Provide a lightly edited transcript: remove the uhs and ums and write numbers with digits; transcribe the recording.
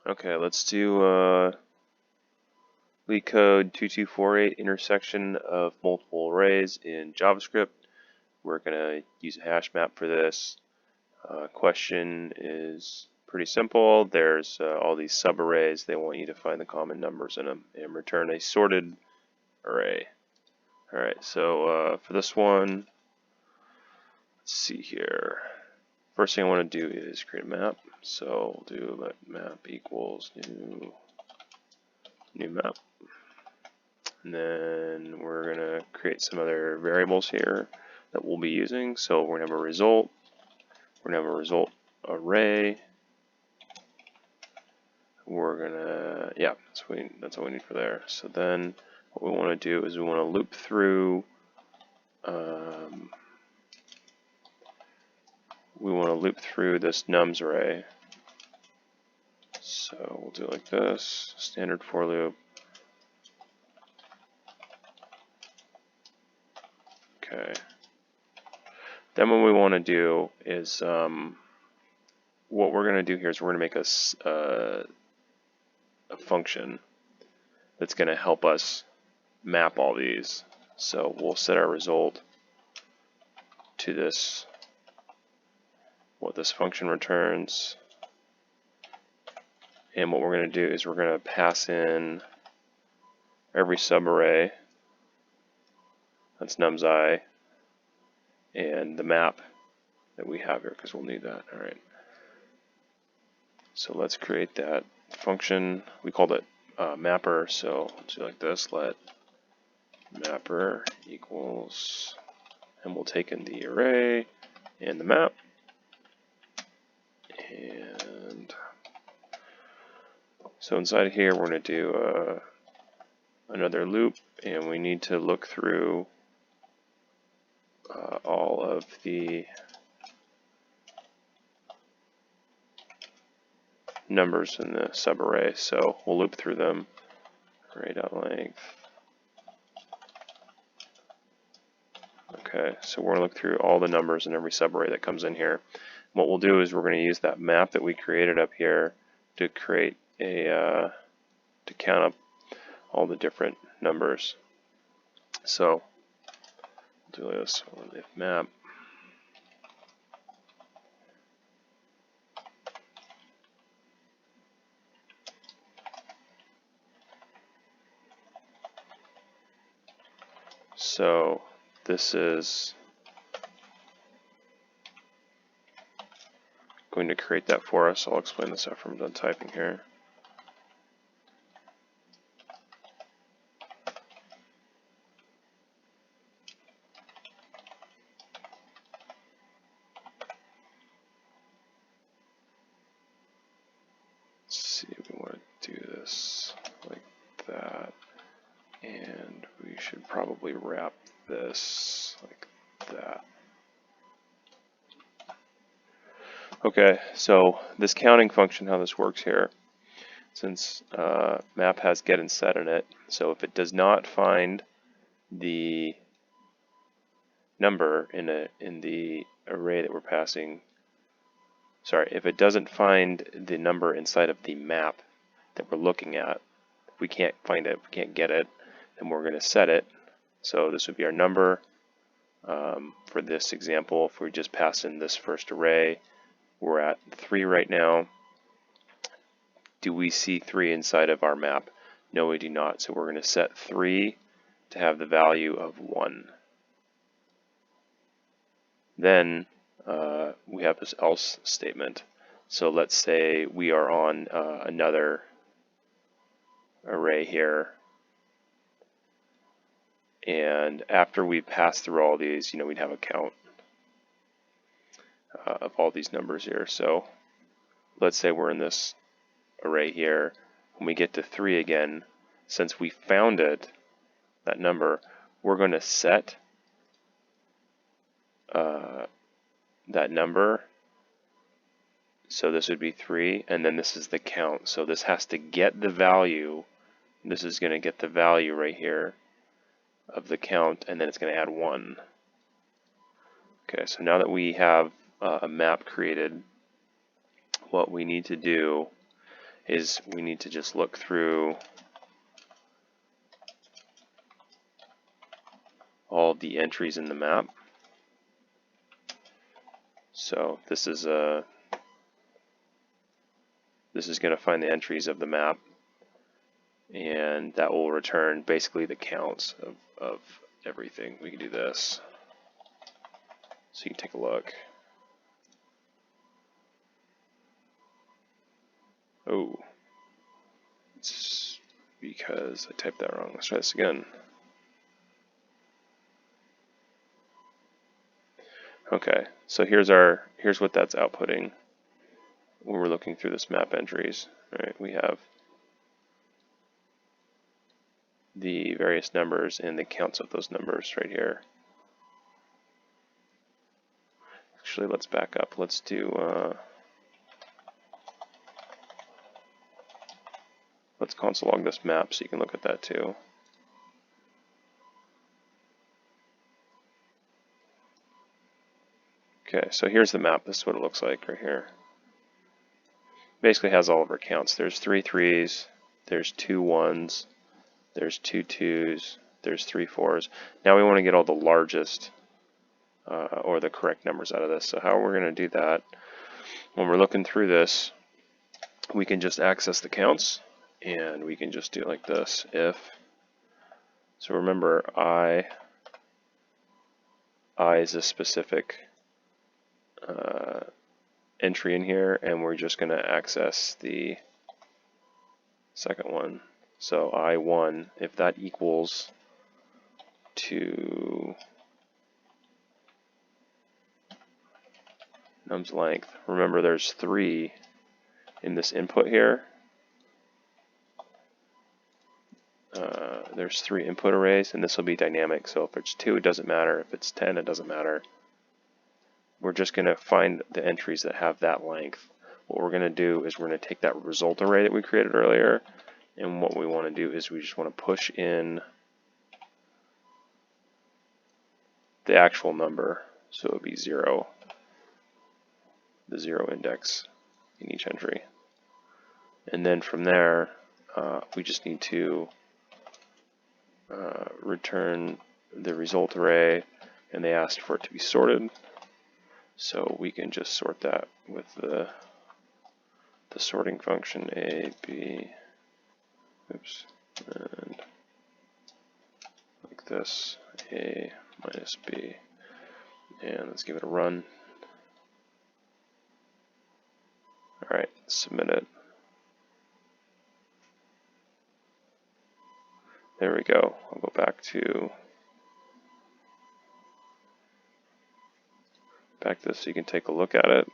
Okay, let's do LeetCode 2248 intersection of multiple arrays in JavaScript. We're going to use a hash map for this. Question is pretty simple. There's all these subarrays. They want you to find the common numbers in them and return a sorted array. Alright, so for this one, let's see here. First thing I want to do is create a map. So we'll do let map equals new map. And then we're going to create some other variables here that we'll be using. So we're going to have a result. We're going to have a result array. We're going to, yeah, that's what we need for there. So then what we want to do is we want to loop through this nums array. So we'll do it like this, standard for loop. Okay. Then what we want to do is, what we're going to do here is we're going to make a function that's going to help us map all these. So we'll set our result to this, what this function returns. And what we're going to do is we're going to pass in every subarray, that's nums I, and the map that we have here, because we'll need that. All right. So let's create that function. We called it mapper, so let's do like this, let mapper equals, and we'll take in the array and the map. And so inside here, we're going to do another loop, and we need to look through all of the numbers in the subarray. So we'll loop through them. Array.length. Okay, so we're going to look through all the numbers in every subarray that comes in here. What we'll do is we're going to use that map that we created up here to create a to count up all the different numbers. So we'll do this if map. So this is going to create that for us. I'll explain this after I'm done typing here. Let's see, we want to do this like that, and we should probably wrap this like that. Okay, so this counting function, how this works here, since map has get and set in it, so if it does not find the number in the array that we're passing, sorry, if it doesn't find the number inside of the map that we're looking at, if we can't find it, we can't get it, then we're going to set it. So this would be our number. For this example, if we just pass in this first array, we're at 3 right now. Do we see 3 inside of our map? No, we do not. So we're going to set 3 to have the value of 1. Then we have this else statement. So let's say we are on another array here. And after we pass through all these, we'd have a count of all these numbers here. So let's say we're in this array here. When we get to 3 again, since we found it, that number, we're going to set that number. So this would be 3, and then this is the count. So this has to get the value. This is going to get the value right here of the count, and then it's going to add 1. Okay, so now that we have a map created, what we need to do is we need to just look through all the entries in the map. So this is going to find the entries of the map, and that will return basically the counts of everything. We can do this, so you can take a look. Oh, it's because I typed that wrong. Let's try this again. Okay, so here's what that's outputting when we're looking through this map entries. All right, we have the various numbers and the counts of those numbers right here. Actually, let's back up. Let's do let's console log this map so you can look at that too. Okay, so here's the map. This is what it looks like right here. Basically has all of our counts. There's 3 3s, there's 2 1s, there's 2 2s, there's 3 4s. Now we want to get all the largest or the correct numbers out of this. So how we're going to do that, when we're looking through this, we can just access the counts, and we can just do it like this. If, so remember, I is a specific entry in here, and we're just going to access the second one. So I1, if that equals to num's length. Remember, there's 3 in this input here. There's 3 input arrays, and this will be dynamic. So if it's 2, it doesn't matter. If it's 10, it doesn't matter. We're just going to find the entries that have that length. What we're going to do is we're going to take that result array that we created earlier, and what we want to do is we just want to push in the actual number. So it would be 0, the 0 index in each entry. And then from there, we just need to return the result array, and they asked for it to be sorted. So we can just sort that with the sorting function A, B, oops, and like this, A minus B. And let's give it a run. All right, submit it. There we go. I'll go back to this so you can take a look at it.